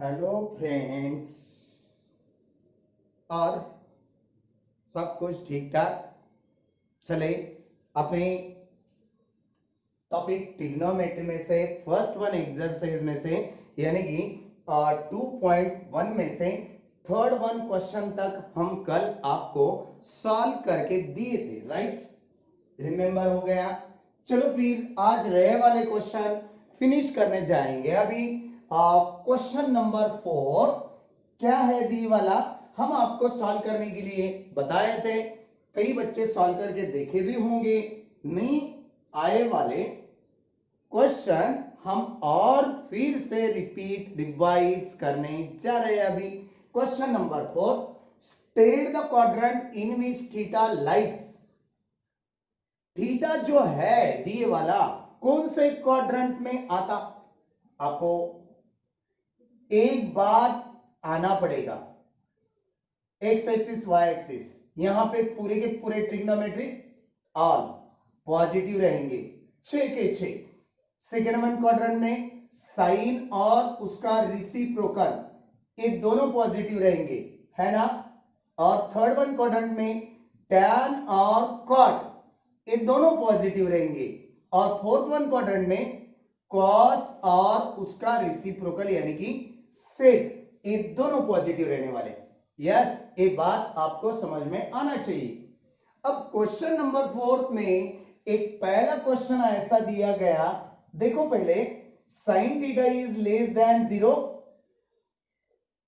Hello friends. और सब कुछ ठीक ठाक चले। अपने टॉपिक ट्रिग्नोमेट्री में से फर्स्ट वन एक्सरसाइज में से यानी कि 2.1 में से थर्ड वन क्वेश्चन तक हम कल आपको सॉल्व करके दिए थे, राइट? रिमेंबर हो गया? चलो फिर आज रहे वाले क्वेश्चन फिनिश करने जाएंगे। अभी क्वेश्चन नंबर 4 क्या है दी वाला, हम आपको सॉल्व करने के लिए बताए थे। कई बच्चे सॉल्व करके देखे भी होंगे। नहीं आए वाले क्वेश्चन हम और फिर से रिपीट रिवाइज करने जा रहे हैं। अभी question number 4, state the quadrant in which theta lies. Theta जो है दिए वाला कौन से क्वाड्रेंट में आता, आपको एक बात आना पड़ेगा। एक्स एक्सिस वाई एक्सिस, यहां पे पूरे के पूरे ट्रिग्नोमेट्रिक ऑल पॉजिटिव रहेंगे, 6 के 6। सेकेंड वन क्वाड्रेंट में साइन और उसका रेसिप्रोकल ये दोनों पॉजिटिव रहेंगे, है ना? और थर्ड वन क्वाड्रेंट में टैन और कॉट ये दोनों पॉजिटिव रहेंगे। और फोर्थ वन क्वाड्रेंट में कॉस और उसका रेसिप्रोकल यानी कि सेक ये दोनों पॉजिटिव रहने वाले। यस, ये बात आपको समझ में आना चाहिए। अब क्वेश्चन नंबर 4 में एक पहला क्वेश्चन ऐसा दिया गया, देखो पहले, sine theta is less then 0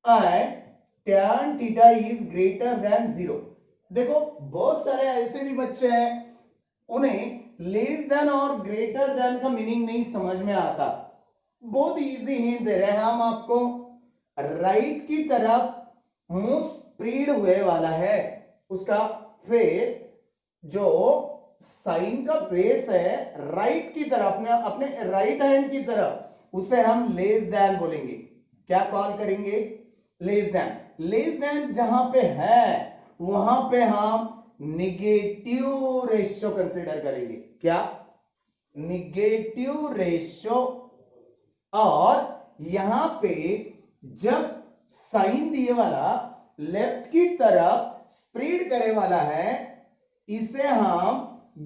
and tan theta is greater than 0। देखो बहुत सारे ऐसे भी बच्चे हैं उन्हें लेस देन और ग्रेटर देन का मीनिंग नहीं समझ में आता। बहुत इजी हिंट दे रहे हैं हम आपको। राइट की तरफ मुंह स्प्रेड हुए वाला है, उसका फेस जो साइन का फेस है राइट की तरफ, अपने राइट हैंड की तरफ, उसे हम लेस देन बोलेंगे। क्या कॉल करेंगे? Less than. लेस देन जहां पे है वहां पे हम निगेटिव रेशियो कंसीडर करेंगे। क्या? Negative ratio. और यहां पे जब साइन दिए वाला लेफ्ट की तरफ स्प्रेड करे वाला है, इसे हम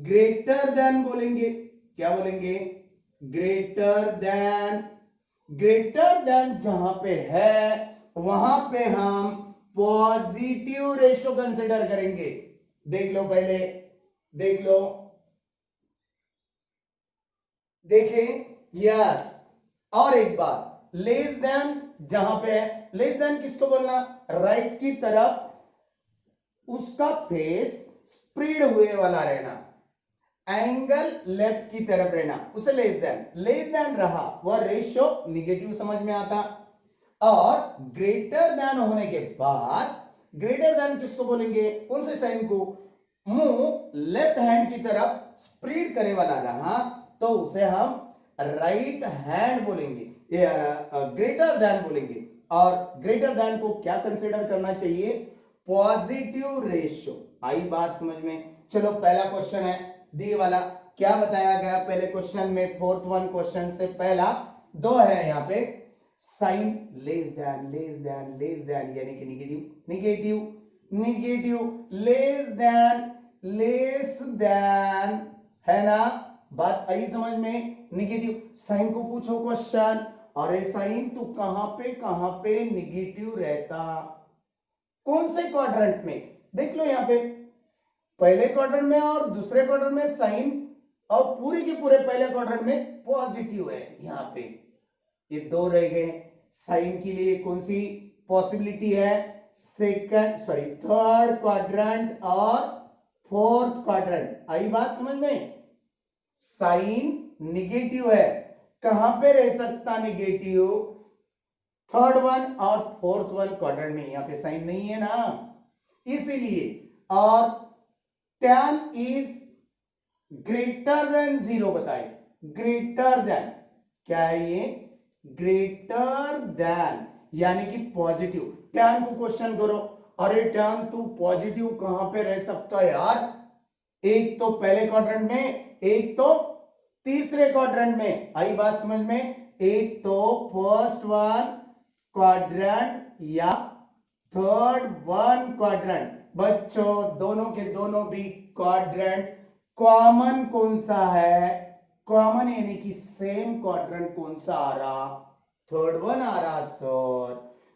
ग्रेटर देन बोलेंगे। क्या बोलेंगे? Greater than. ग्रेटर देन जहां पे है वहां पे हम पॉजिटिव रेशियो कंसीडर करेंगे। देख लो पहले, देख लो, देखें। यस, और एक बार, लेस देन जहां पे है, लेस देन किसको बोलना? राइट की तरफ उसका फेस स्प्रेड हुए वाला रहना, एंगल लेफ्ट की तरफ रहना, उसे लेस देन। लेस देन रहा वह रेशियो निगेटिव समझ में आता। और ग्रेटर देन होने के बाद, ग्रेटर देन किसको बोलेंगे? कौन से साइन को? मुंह लेफ्ट हैंड की तरफ स्प्रेड करे वाला रहा तो उसे हम राइट हैंड बोलेंगे, ग्रेटर देन बोलेंगे। और ग्रेटर देन को क्या कंसीडर करना चाहिए? Positive ratio. आई बात समझ में? चलो पहला क्वेश्चन है दी वाला, क्या बताया गया पहले क्वेश्चन में? फोर्थ वन क्वेश्चन से पहला दो है यहाँ पे, sign less than, less than, less than यानी कि negative, negative, negative, less than, है ना? बात आई समझ में? निगेटिव साइन को पूछो क्वेश्चन, अरे साइन तू कहां पे निगेटिव रहता? कौन से क्वाड्रेंट में? देख लो यहाँ पे, पहले क्वाड्रेंट में और दूसरे क्वाड्रेंट में साइन, और पूरे के पूरे पहले क्वाड्रेंट में पॉजिटिव है। यहाँ पे ये दो रह गए। साइन के लिए कौन सी पॉसिबिलिटी है? सेकंड, सॉरी, थर्ड क्वाड्रेंट और फोर्थ क्वाड्रेंट। आई बात समझ में? साइन निगेटिव है, कहां पे रह सकता निगेटिव? थर्ड वन और फोर्थ वन क्वाड्रेंट में। यहां पे साइन नहीं है ना, इसीलिए। और tan इज ग्रेटर देन 0 बताए। ग्रेटर देन क्या है ये? ग्रेटर देन यानी कि पॉजिटिव। tan को क्वेश्चन करो, अरे tan तू पॉजिटिव कहां पे रह सकता है यार? एक तो पहले क्वाड्रेंट में, एक तो तीसरे क्वाड्रेंट में। आई बात समझ में? एक तो फर्स्ट वन क्वाड्रेंट या थर्ड वन क्वाड्रेंट। बच्चों दोनों के दोनों भी क्वाड्रेंट। कॉमन कौन सा है? कॉमन यानी कि सेम क्वाड्रेंट कौन सा आ रहा? थर्ड वन आ रहा सर।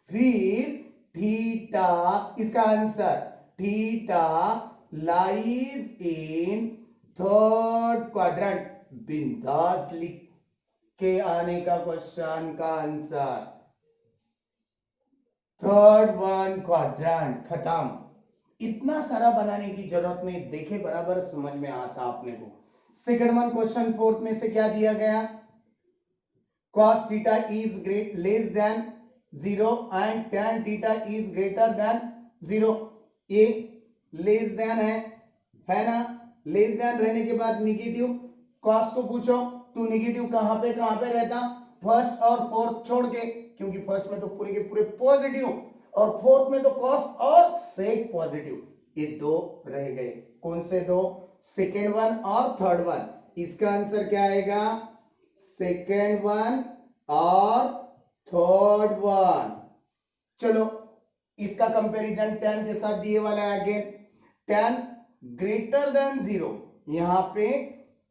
फिर थीटा, इसका answer theta lies in third quadrant. बिंदास लिख के आने का क्वेश्चन का आंसर थर्ड वन क्वाड्रेंट। खत्म। इतना सारा बनाने की जरूरत नहीं, देखे बराबर समझ में आता अपने को। सेकंड वन क्वेश्चन फोर्थ में से क्या दिया गया? cos theta is great less than 0 and tan theta is greater than 0। ये लेस देन है ना? लेस देन रहने के बाद निगेटिव। cos को पूछो तू निगेटिव कहां पे रहता? फर्स्ट और फोर्थ छोड़ के, क्योंकि फर्स्ट में तो पूरे के पूरे पॉजिटिव और फोर्थ में तो cos और sec पॉजिटिव। ये दो रह गए। कौन से दो? सेकेंड वन और थर्ड वन। इसका आंसर क्या आएगा? सेकेंड वन और थर्ड वन। चलो इसका कंपैरिजन tan के साथ दिए वाला है। अगेन tan ग्रेटर देन 0, यहां पे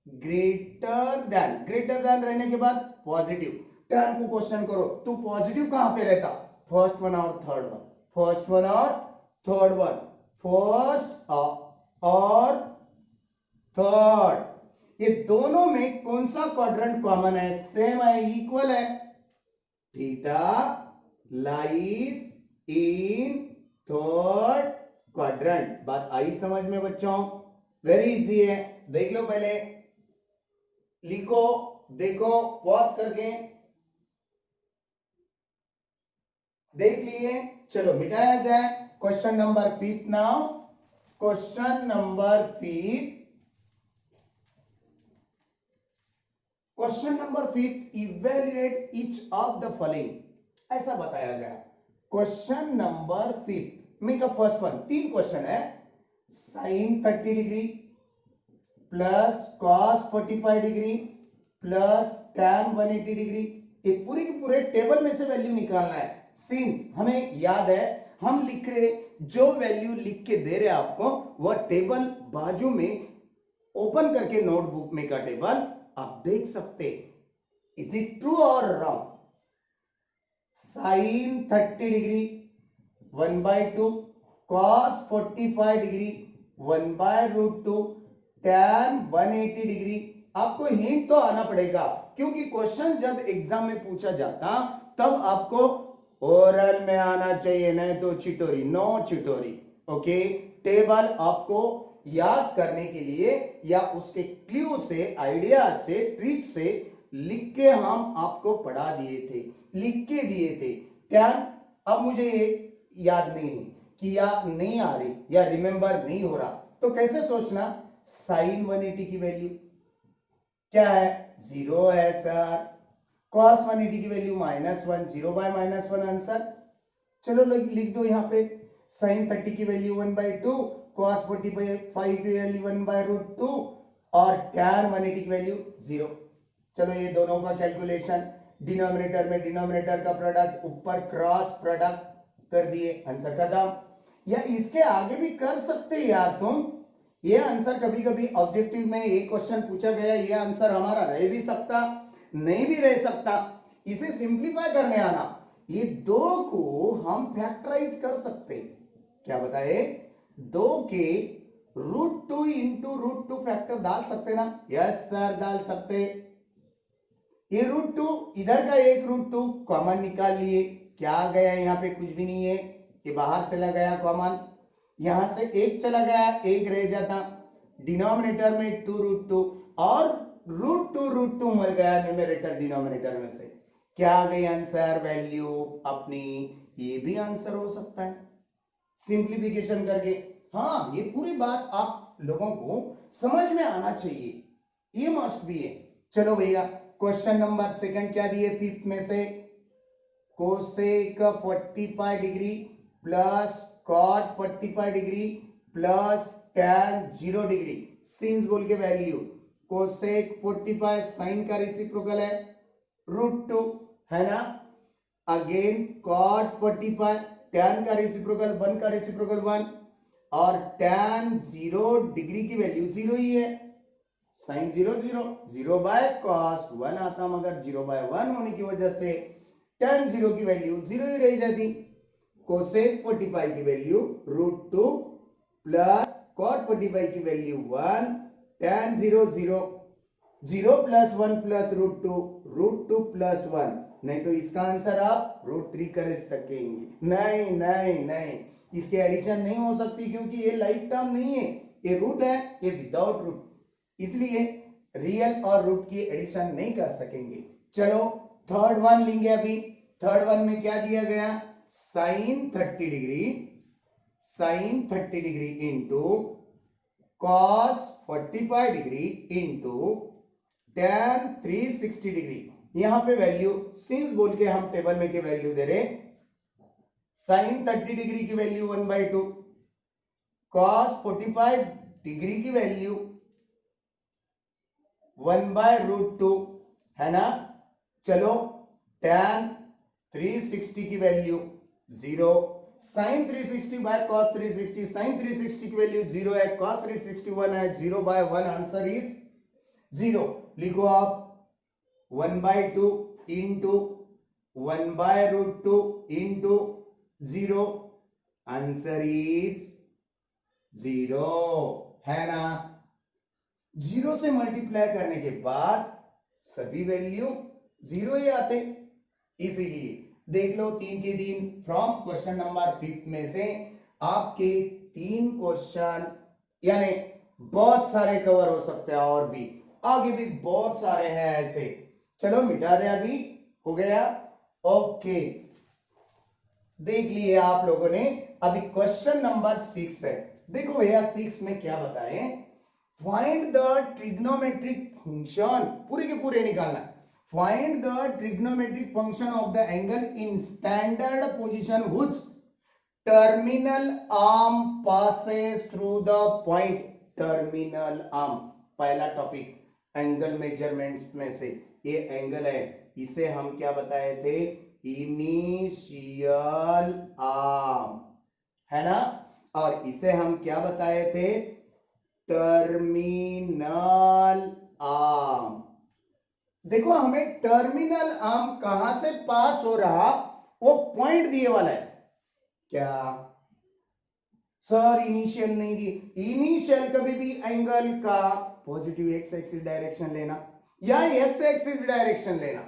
ग्रेटर देन रहने के बाद पॉजिटिव। tan को क्वेश्चन करो तू पॉजिटिव कहां पे रहता? फर्स्ट वन और थर्ड वन। फर्स्ट वन और थर्ड वन। फर्स्ट और थर्ड, ये दोनों में कौन सा क्वाड्रेंट कॉमन है? सेम है, इक्वल है। Theta lies in third quadrant. बात आई समझ में बच्चों? वेरी इजी है, देख लो पहले, लिखो, देखो, पॉज करके देख लिए। चलो मिटाया जाए। Question number 5 now. Question number 5। Question number 5, evaluate each of the following. ऐसा बताया गया। क्वेश्चन नंबर 5 में का फर्स्ट वन, तीन क्वेश्चन है। Sine 30 degree plus cos 45 degree plus tan 180 degree. ये पूरे के पूरे टेबल में से वैल्यू निकालना है। सिंस हमें याद है हम लिख रहे, जो वैल्यू लिख के दे रहे आपको वह टेबल बाजू में ओपन करके नोटबुक में का टेबल आप देख सकते। इज इट ट्रू और wrong? Sine 30 degree 1/2, cos 45 degree 1/√2, tan 180 degree. आपको हिंट तो आना पड़ेगा, क्योंकि क्वेश्चन जब एग्जाम में पूछा जाता तब आपको ओरल में आना चाहिए, नहीं तो चिटोरी, नो चिटोरी। ओके, टेबल आपको याद करने के लिए या उसके क्लू से, आइडिया से, ट्रिक से लिख के हम आपको पढ़ा दिए थे, लिख के दिए थे। ध्यान, अब मुझे ये याद नहीं है कि या नहीं आ रही या रिमेंबर नहीं हो रहा, तो कैसे सोचना? साइन 180 की वैल्यू क्या है? 0 है सर। कॉस 180 की वैल्यू -1, 0/-1 आंसर। चलो लिख दो यहाँ पे। साइन 30 की वैल्यू 1/2, cos 45 की वैल्यू 1/√2 और tan 180 की वैल्यू 0। चलो ये दोनों का कैलकुलेशन, डिनोमिनेटर में डिनोमिनेटर का प्रोडक्ट, ऊपर क्रॉस प्रोडक्ट कर दिए, आंसर खत्म। या इसके आगे भी कर सकते यार तुम। ये आंसर कभी कभी ऑब्जेक्टिव में एक क्वेश्चन पूछा गया, ये आंसर हमारा रह भी सकता, नहीं भी रह सकता। इसे सिंप्लीफाई करने आना। ये दो को हम फैक्टराइज कर सकते। क्या बताए? 2 के √2 इंटू √2 फैक्टर डाल सकते ना? यस सर, डाल सकते। ये √2, इधर का एक √2 कॉमन निकाल लिए। क्या आ गया? यहाँ पे कुछ भी नहीं है, ये बाहर चला गया कॉमन। यहां से एक चला गया, एक रह जाता। डिनोमिनेटर में 2√2 और √2 मर गया न्यूमरेटर डिनोमिनेटर में से। क्या आ गई आंसर? वैल्यू अपनी। ये भी आंसर हो सकता है सिंप्लीफिकेशन करके। हाँ, ये पूरी बात आप लोगों को समझ में आना चाहिए, ये मस्ट भी है। चलो भैया, क्वेश्चन नंबर सेकंड क्या दिए 5 में से? Cosec 45 degree plus cot 45 degree plus tan 0 degree. Since बोल के वैल्यू, कोसेक 45 साइन का रेसिप्रोकल है √2, है ना? अगेन cot 45, tan का रेसिप्रोकल 1 का रेसिप्रोकल 1 और tan 0 डिग्री की वैल्यू 0 ही है, साइन 0 0 0 बाय कॉस 1 आता, मगर 0 बाय 1 होने की वजह से tan 0 की वैल्यू 0 ही रह जाती। कोसेक 45 की वैल्यू √2 प्लस cot 45 की value 1, tan 0 0 0 plus 1 plus √2 plus 1, नहीं तो इसका आंसर आप √3 कर सकेंगे। नहीं नहीं नहीं, इसके एडिशन नहीं हो सकती क्योंकि ये लाइक टर्म नहीं है, ये रूट है, ये विदाउट रूट, इसलिए रियल और रूट की एडिशन नहीं कर सकेंगे। चलो थर्ड वन लेंगे। अभी थर्ड वन में क्या दिया गया, sine 30 degree into cos 45 degree into tan 360 degree. यहां पे वैल्यू सिंस बोल के हम टेबल में के वैल्यू दे रहे, साइन 30 डिग्री की वैल्यू 1/2, कॉस 45 डिग्री की वैल्यू 1/√2 है ना। चलो tan 360 की value 0, sine 360 by cos 360, sine 360 की वैल्यू 0 है, कॉस 360 1 है, 0/1 आंसर इज 0। लिखो आप 1/2 इंटू 1/√2 इंटू 0, आंसर इज 0 है ना। 0 से मल्टीप्लाई करने के बाद सभी वैल्यू 0 ही आते, इसीलिए देख लो 3 के 3 फ्रॉम क्वेश्चन नंबर 5 में से आपके 3 क्वेश्चन यानी बहुत सारे कवर हो सकते हैं, और भी आगे भी बहुत सारे हैं ऐसे। चलो मिटा दे, अभी हो गया। ओके, देख लिए आप लोगों ने। अभी क्वेश्चन नंबर 6 है। देखो भैया 6 में क्या बताएं, फाइंड द ट्रिग्नोमेट्रिक फंक्शन, पूरे के पूरे निकालना है। Find the trigonometric function of the angle in standard position which terminal arm passes through the point. Terminal arm पहला टॉपिक एंगल मेजरमेंट्स में से, ये एंगल है, इसे हम क्या बताए थे, इनिशियल आर्म है ना, और इसे हम क्या बताए थे, टर्मिनल आर्म। देखो हमें टर्मिनल आर्म कहां से पास हो रहा, वो पॉइंट दिए वाला है क्या सर, इनिशियल नहीं दी। इनिशियल कभी भी एंगल का पॉजिटिव एक्स एक्सिस डायरेक्शन लेना या एक्स एक्सिस डायरेक्शन लेना,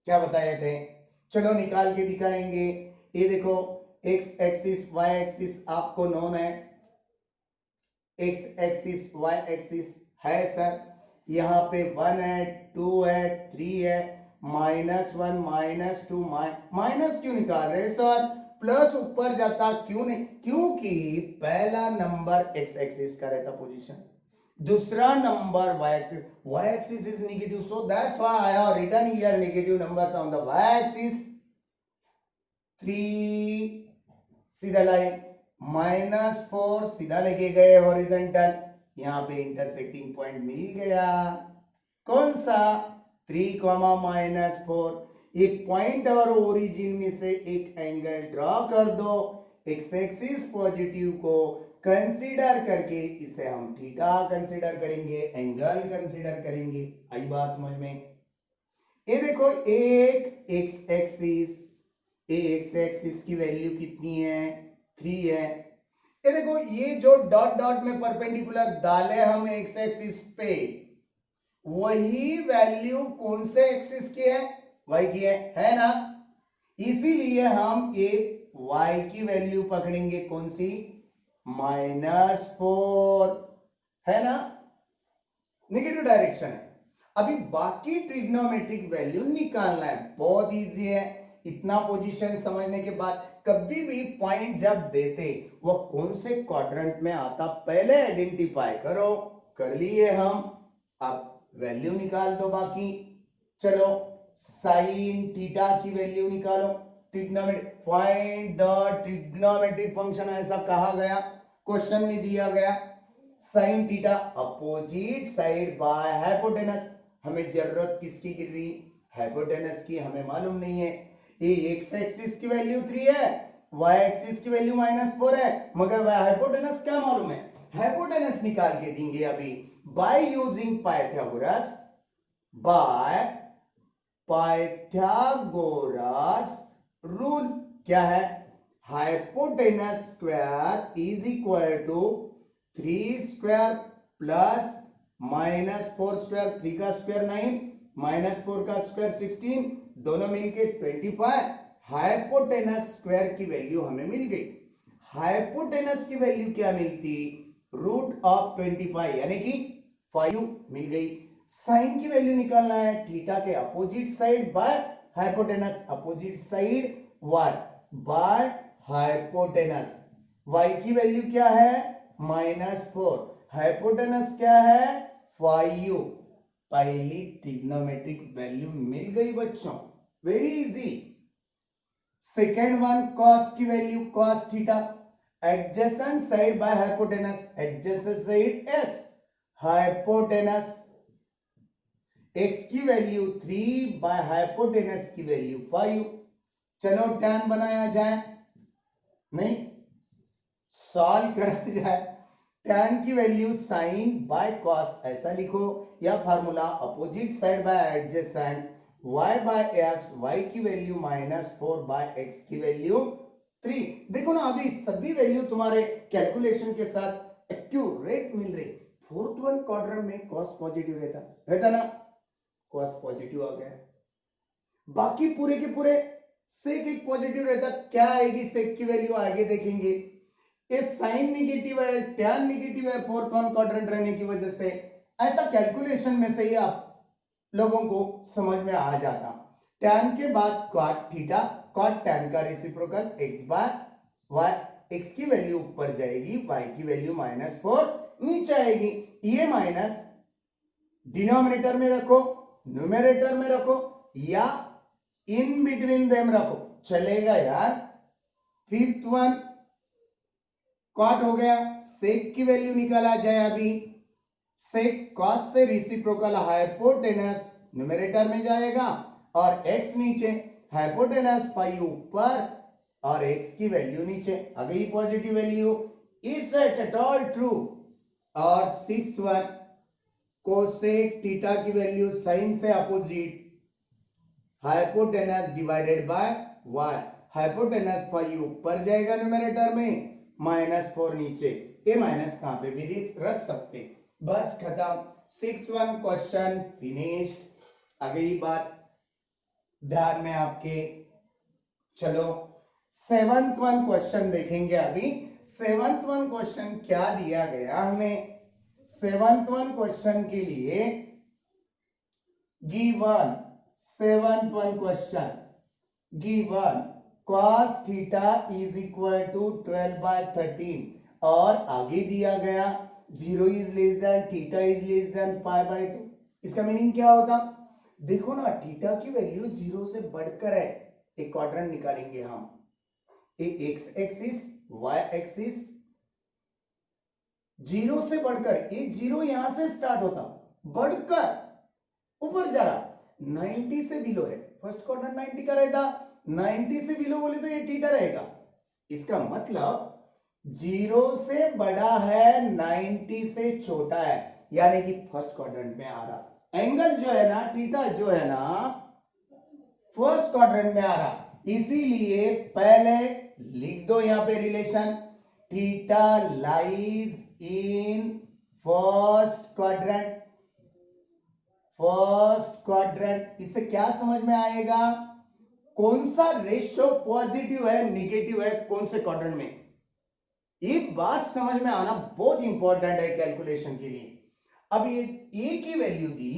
क्या बताए थे। चलो निकाल के दिखाएंगे। ये देखो एक्स एक्सिस वाई एक्सिस आपको नोन है, एक्स एक्सिस वाई एक्सिस है सर, यहाँ पे 1 है 2 है 3 है, -1 -2 माइनस क्यों निकाल रहे सर, प्लस ऊपर जाता क्यों नहीं, क्योंकि पहला नंबर एक्स एक्सिस का रहता पोजीशन, दूसरा number y axis, y axis is negative, so that's why I have written here negative numbers on the y axis। 3 सीधा लाइन, -4 सीधा लेके गए हॉरिजॉन्टल, यहाँ पे इंटरसेक्टिंग पॉइंट मिल गया, कौन सा 3, -4। एक पॉइंट और ओरिजिन में से एक एंगल ड्रॉ कर दो, एक्स एक्सिस पॉजिटिव को कंसीडर करके इसे हम थीटा कंसीडर करेंगे, एंगल कंसीडर करेंगे। आई बात समझ में। ये देखो एक एक्स एक्सिस की वैल्यू कितनी है, 3 है। ये देखो ये जो डॉट डॉट में परपेंडिकुलर डाले हम एक्स एक्सिस पे, वही वैल्यू कौन से एक्सिस की है, वाई की है ना, इसीलिए हम एक वाई की वैल्यू पकड़ेंगे, कौन सी, -4 है ना, नेगेटिव डायरेक्शन है। अभी बाकी ट्रिग्नोमेट्रिक वैल्यू निकालना है, बहुत इजी है। इतना पोजीशन समझने के बाद कभी भी पॉइंट जब देते वो कौन से क्वाड्रेंट में आता पहले आइडेंटिफाई करो, कर लिए हम। अब वैल्यू निकाल दो बाकी। चलो साइन थीटा की वैल्यू निकालो, trigonometric, find the trigonometric function ऐसा कहा गया, क्वेश्चन में दिया गया। Sine theta opposite side by hypotenuse, हमें जरूरत किसकी गिर रही, हाइपोटेनस की, हमें मालूम नहीं है। ये एक्स एक्सिस की वैल्यू 3 है, वाई एक्सिस की वैल्यू -4 है, मगर वह हाइपोटेनस क्या मालूम है, हाइपोटेनस निकाल के देंगे अभी by using Pythagoras, by Pythagoras rule. क्या है, hypotenuse square is equal to 3 square plus -4 square, 3 का स्क्वायर 9, -4 का स्क्वायर 16, दोनों मिलके 25। हाइपोटेनस स्क्वायर की वैल्यू हमें मिल गई। हाइपोटेनस की वैल्यू क्या मिलती, √25 यानी कि 5 मिल गई। साइन की वैल्यू निकालना है, थीटा के opposite side by hypotenuse, opposite side y by hypotenuse. y की वैल्यू क्या है, -4, हाइपोटेनस क्या है 5। पहली ट्रिग्नोमेट्रिक वैल्यू मिल गई बच्चों, very easy. Second one, cos की value, cos theta, adjacent side by hypotenuse, adjacent side x, hypotenuse x की वैल्यू 3 बाय हाइपोटेनस की वैल्यू 5। चलो tan बनाया जाए, नहीं सॉल्व करा जाए, tan की वैल्यू sin बाय cos ऐसा लिखो, या formula opposite side by adjacent y by x, y की वैल्यू -4 बाय x की वैल्यू 3। देखो ना अभी सभी वैल्यू तुम्हारे कैलकुलेशन के साथ एक्यूरेट मिल रही। फोर्थ वन क्वाड्रेंट में cos पॉजिटिव रहता ना, cos पॉजिटिव आ गया। बाकी पूरे के पूरे सेक एक पॉजिटिव रहता, क्या आएगी सेक की वैल्यू आगे देखेंगे। ये साइन नेगेटिव है, टैन नेगेटिव है फोर्थ वन क्वाड्रेंट रहने की वजह से, ऐसा कैलकुलेशन में से ही आप लोगों को समझ में आ जाता। टैन के बाद cot थीटा, cot टैन का reciprocal x by y, x की वैल्यू ऊपर जाएगी, y की वैल्यू -4 नीचे आएगी। ये माइनस डिनोमिनेटर में रखो, न्यूमरेटर में रखो, या इन बिटवीन देम रखो, चलेगा यार। फिफ्थ वन कॉट हो गया, सेक की वैल्यू निकाला जाए अभी, सेक कॉस से रेसिप्रोकल हाइपोटेनस न्यूमरेटर में जाएगा और x नीचे, हाइपोटेनस 5 ऊपर और x की वैल्यू नीचे आ गई positive value, is at all true. और सिक्स्थ वन कोसेक थीटा की वैल्यू साइन से opposite, hypotenuse divided by y, hypotenuse 5 ऊपर जाएगा न्यूमरेटर में, -4 नीचे, ये माइनस कहां पे भी रख सकते। बस खत्म, सिक्स वन क्वेश्चन फिनिश्ड। अगली बात ध्यान में आपके, चलो सेवंथ वन क्वेश्चन देखेंगे अभी। सेवंथ वन क्वेश्चन क्या दिया गया हमें, सेवंथ वन क्वेश्चन के लिए given, seventh one question given cos theta is equal to 12/13 और आगे दिया गया 0 is less than theta is less than π/2। इसका मीनिंग क्या होता, देखो ना थीटा की वैल्यू 0 से बढ़कर है, एक क्वाड्रेंट निकालेंगे हम, एक्स एक्सिस वाई एक्सिस 0 से बढ़कर, ये 0 यहां से स्टार्ट होता बढ़कर ऊपर जा रहा, 90 से बिलो है, फर्स्ट क्वाड्रेंट 90 का रहता, 90 से बिलो बोले तो ये थीटा रहेगा। इसका मतलब 0 से बड़ा है 90 से छोटा है, यानी कि फर्स्ट क्वाड्रेंट में आ रहा। एंगल जो है ना थीटा जो है ना फर्स्ट क्वाड्रेंट में आ रहा, इसीलिए पहले लिख दो यहां पे relation, theta lies in first quadrant, first quadrant. इससे क्या समझ में आएगा, कौन सा रेशियो पॉजिटिव है नेगेटिव है कौन से क्वाड्रेंट में, एक बात समझ में आना बहुत इंपॉर्टेंट है कैलकुलेशन के लिए। अब ये ए की वैल्यू दी,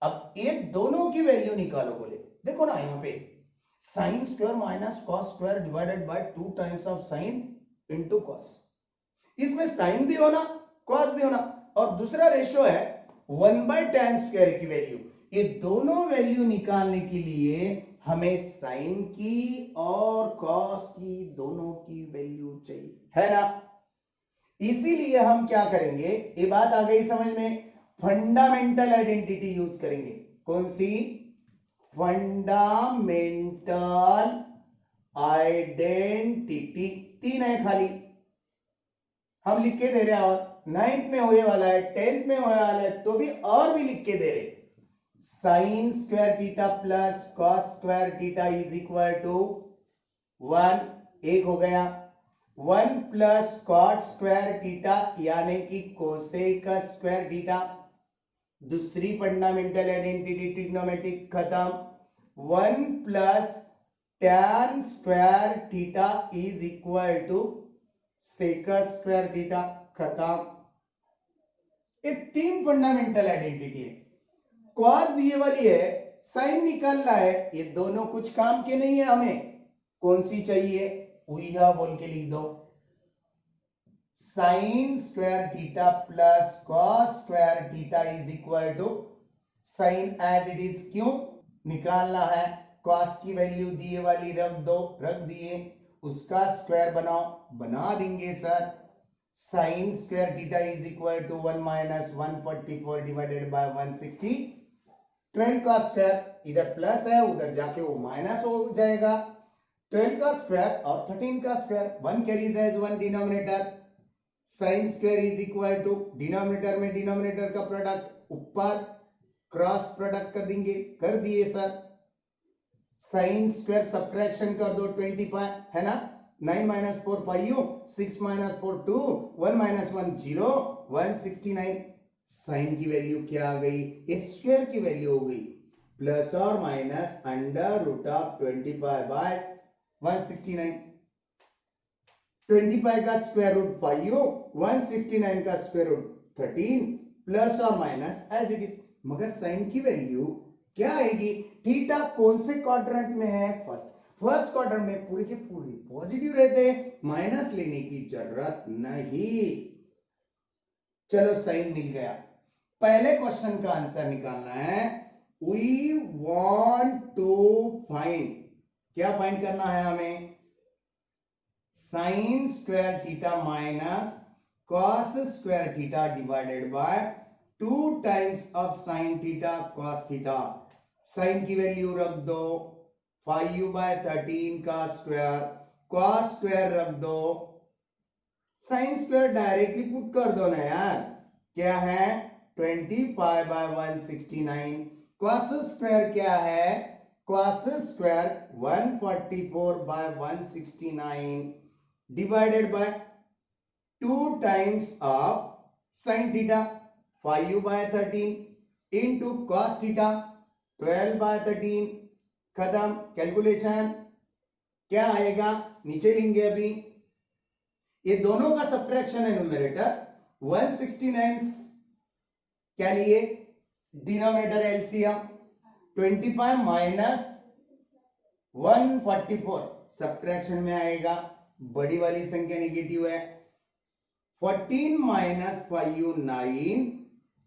अब ये दोनों की वैल्यू निकालो बोले, देखो ना यहाँ पे sine square minus cos square divided by 2 times of sign into cos, इसमें साइन भी होना कॉस भी होना, और दूसरा रेशियो है 1/tan स्क्वायर की वैल्यू। ये दोनों वैल्यू निकालने के लिए हमें साइन की और कॉस की दोनों की वैल्यू चाहिए, है ना। इसीलिए हम क्या करेंगे, ये बात आ गई समझ में, फंडामेंटल आइडेंटिटी यूज करेंगे। कौन सी, फंडामेंटल आइडेंटिटी, 3 है खाली, हम लिख के दे रहे हैं, और 9th में होने वाला है, 10th में होने वाला है, तो भी और भी लिख के दे रहे। Sine square theta plus cos square theta is equal to 1, एक हो गया, 1 प्लस कॉट स्क्वायर थीटा यानी कि कोसेक स्क्वायर थीटा, दूसरी फंडामेंटल आइडेंटिटी ट्रिग्नोमेट्रिक खत्म, 1 plus tan square theta is equal to sec square theta खत्म। ये 3 फंडामेंटल आइडेंटिटी है। कॉस दिए वाली है, साइन निकालना है, ये दोनों कुछ काम के नहीं है, हमें कौन सी चाहिए, उइहा बोल के लिख दो, sine square theta plus cos square theta is equal to sine as it is, क्यों निकालना है, कॉस की वैल्यू दिए वाली रख दो, रख दिए, उसका स्क्वायर बनाओ, बना देंगे sir, sine square theta is equal to 1 minus 144 divided by 160, 12 का स्क्वायर इधर प्लस है, उधर जाके वो माइनस हो जाएगा, 12 का स्क्वायर और 13 का square, 1 carries as 1 denominator, sine square is equal to denominator में डिनोमिनेटर का प्रोडक्ट ऊपर क्रॉस प्रोडक्ट कर देंगे, कर दिए सर, साइन स्क्वायर सब्ट्रैक्शन कर दो 25 है ना, 9 माइनस 4 5, 6 माइनस 4 2, 1 माइनस 1 0, 169, साइन की वैल्यू क्या आ गई, स्क्वायर की वैल्यू हो गई प्लस और minus under root of 25 by 169, 25 का स्क्वायर रूट 5, 169 का स्क्वायर रूट 13 प्लस और माइनस एज इट इज, मगर साइन की वैल्यू क्या आएगी, थीटा कौन से क्वाड्रेंट में है, फर्स्ट क्वाड्रेंट में, पूरे के पूरे पॉजिटिव रहते हैं, माइनस लेने की जरूरत नहीं। चलो साइन मिल गया, पहले क्वेश्चन का आंसर निकालना है, वी वांट टू फाइंड, क्या फाइंड करना है हमें, sine square theta minus cos square theta divided by 2 times of sine theta cos theta, sine की वैल्यू रख दो 5 बाय 13 का स्क्वायर, कॉस स्क्वायर रख दो, साइन स्क्वायर डायरेक्टली पुट कर दो ना यार, क्या है 25 बाय 169, कॉस स्क्वायर क्या है, cos square 144 by 169 divided by 2 times of sine theta 5 by 13 into cos theta 12 by 13, खत्म, कैलकुलेशन क्या आएगा, नीचे लेंगे अभी, ये दोनों का सब्ट्रैक्शन है न्यूमरेटर, 169 क्या लिए, डिनोमिनेटर एलसीएम, 25 माइनस 144 सब्ट्रैक्शन में आएगा, बड़ी वाली संख्या नेगेटिव है, 14 minus 5 9,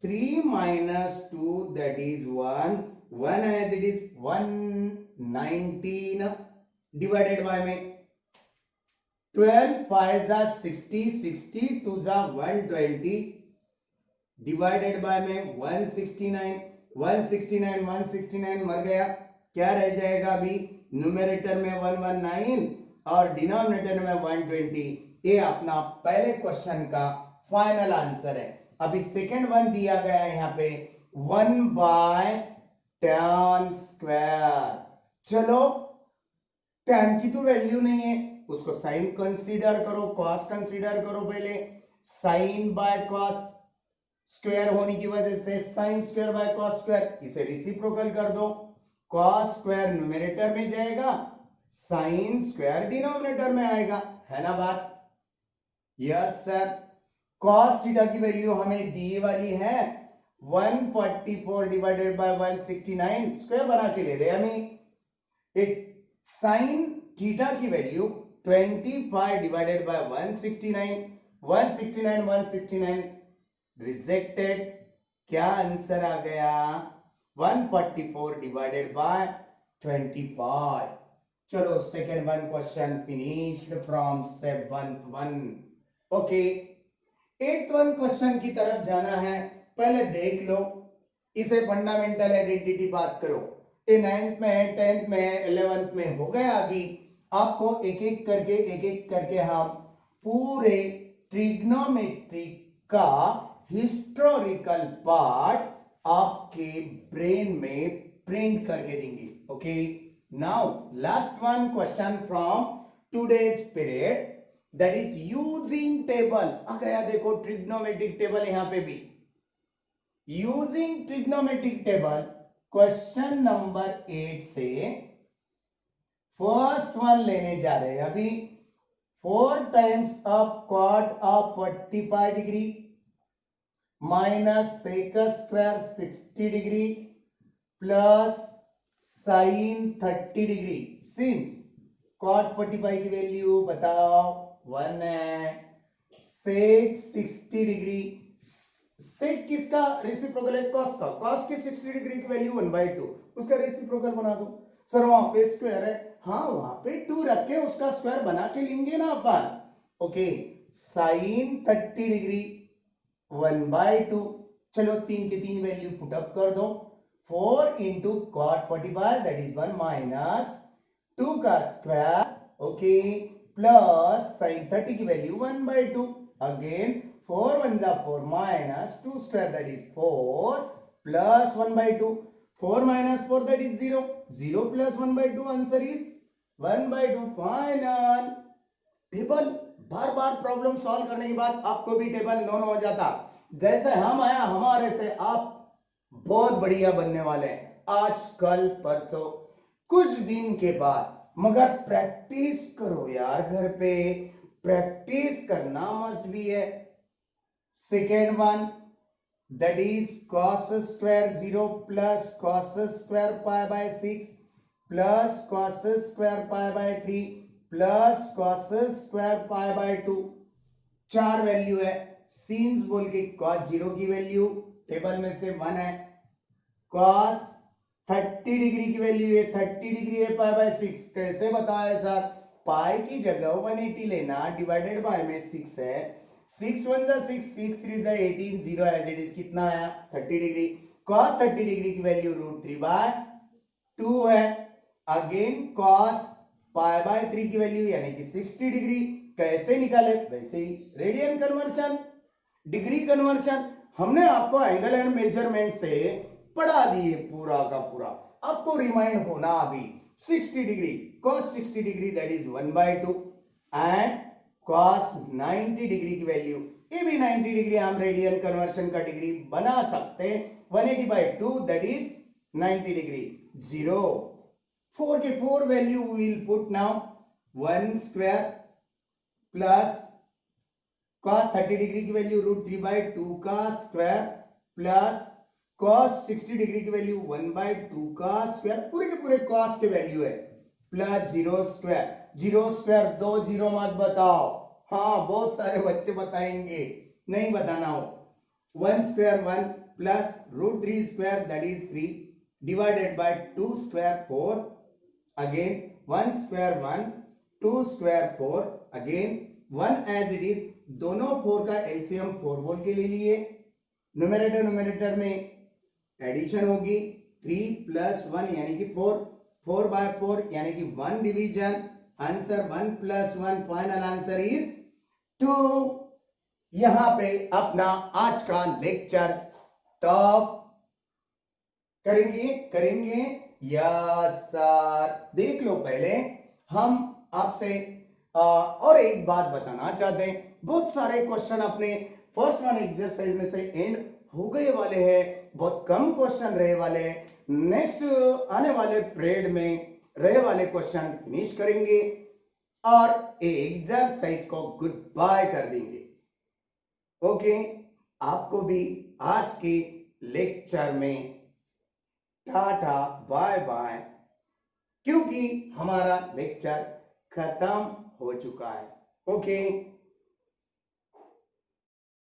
3 minus 2 that is 1, 1 as it is 119 divided by में 12 5 जा 60, 60 2 जा 120 divided by में 169, 169 मर गया, क्या रह जाएगा अभी, न्यूमरेटर में 119 और डिनोमिनेटर में 120, ये अपना पहले क्वेश्चन का फाइनल आंसर है। अभी सेकंड वन दिया गया है यहाँ पे 1 बाय tan स्क्वायर, चलो tan की तो वैल्यू नहीं है, उसको साइन कंसीडर करो, कॉस कंसीडर करो, पहले साइन बाय कॉस स्क्वायर होने की वजह से sine square by cos square, इसे रेसिप्रोकल कर दो, कॉस स्क्वायर न्यूमरेटर में जाएगा, साइन स्क्वायर डिनोमिनेटर में आएगा, है ना बात, यस सर, कॉस थीटा की वैल्यू हमें दी वाली है 144 डिवाइडेड बाय 169, स्क्वायर बना के ले रहे हमें, एक साइन थीटा की वैल्यू 25 डिवाइडेड बाय 169 रिजेक्टेड, क्या आंसर आ गया 144 डिवाइडेड बाय 25। चलो second one question finished from 7th one. Okay 8th one question की तरफ जाना है, पहले देख लो, इसे फंडामेंटल आइडेंटिटी बात करो, ये 9th में है, 10th में है, 11th में हो गया। अभी आपको एक एक करके हम पूरे ट्रिग्नोमेट्री का हिस्टोरिकल पार्ट आपके ब्रेन में प्रिंट करके देंगे। Okay, now last one question from today's period, that is using table. आ गया देखो ट्रिग्नोमेट्रिक टेबल, यहां पे भी using trigonometric table. Question number 8 से फर्स्ट वन लेने जा रहे हैं अभी। 4 times of cot of 45 degree minus sec square 60 degree plus sine 30 degree. Since cot 45 की वैल्यू बताओ 1 है, सेक 60 डिग्री, सेक किसका रेसिप्रोकल है? कॉस का। कॉस की 60 डिग्री की वैल्यू 1/2, उसका रेसिप्रोकल बना दो। सर वहां पे स्क्वायर है, हाँ वहां पे 2 रख के उसका स्क्वायर बना के लेंगे ना अपन। ओके, साइन 30 डिग्री 1/2, चलो 3 के 3 वैल्यू पुट अप कर दो। 4 into cot 45 that is 1 minus 2 का स्क्वायर, ओके, प्लस साइन 30 की वैल्यू 1/2, अगेन 4 1 जा 4 minus 2 square that is 4 plus 1/2, 4 minus 4 that is 0, 0 plus 1/2 answer is 1/2 final. Table bar bar problem solve करने के बाद आपको भी टेबल नोन हो जाता। जैसे हम आया हमारे से आप बहुत बढ़िया बनने वाले हैं, आज कल परसों कुछ दिन के बाद। मगर प्रैक्टिस करो यार, घर पे प्रैक्टिस करना मस्ट भी है। Second one, that is cos square 0 plus cos square pi by 6 plus cos square pi by 3 plus cos square pi by 2। 4 value है। सीन्स बोल के cos 0 की वैल्यू टेबल में से 1 है, cos 30 डिग्री की वैल्यू है 30 डिग्री है pi by 6। कैसे बताया सर? पाई की जगह 180 लेना, डिवाइडेड बाय में 6 है, 6 1 जा 6, 6 3 जा 18, 0 एज इट इज कितना आया 30 डिग्री। cos 30 डिग्री की वैल्यू √3/2 है। अगेन cos पाई बाय 3 की वैल्यू यानी कि 60 डिग्री। कैसे निकाले? वैसे ही रेडियन कन्वर्शन, डिग्री कन्वर्शन। हमने आपको एंगल एंड मेजरमेंट से पढ़ा दिए पूरा का पूरा, आपको रिमाइंड होना अभी। 60 degree cos 60 degree that is 1/2 and cos 90 degree की वैल्यू, ये भी 90 डिग्री हम रेडियन कन्वर्शन का डिग्री बना सकते हैं। 180/2 दैट इज 90 डिग्री। 0 4 के 4 value will put now 1 square plus cos 30 degree की वैल्यू √3/2 का स्क्वायर प्लस cos 60 डिग्री की वैल्यू 1/2 का स्क्वायर, पूरे के पूरे cos के वैल्यू है, प्लस 0 स्क्वायर। 0 स्क्वायर 2 0 मत बताओ, हाँ बहुत सारे बच्चे बताएंगे, नहीं बताना हो। 1 square 1 plus √3 square that is 3 divided by 2 square 4, again 1 square 1 2 square 4, again 1 as it is. दोनों 4 का एलसीएम 4 बोल के ले लिए। न्यूमरेटर में एडिशन होगी, 3 प्लस 1 यानी कि 4, 4/4 यानी कि 1 division, answer 1 plus 1, final answer is 2। यहां पे अपना आज का लेक्चर स्टॉप करेंगे यस सर। देख लो पहले हम आपसे और एक बात बताना चाहते हैं। बहुत सारे क्वेश्चन अपने फर्स्ट वन एक्सरसाइज में से एंड हो गए वाले हैं, बहुत कम क्वेश्चन रहे वाले हैं। नेक्स्ट आने वाले पीरियड में रहे वाले क्वेश्चन फिनिश करेंगे और एक्सरसाइज को गुड बाय कर देंगे। ओके, आपको भी आज के लेक्चर में टाटा बाय बाय, क्योंकि हमारा लेक्चर खत्म हो चुका है। ओके।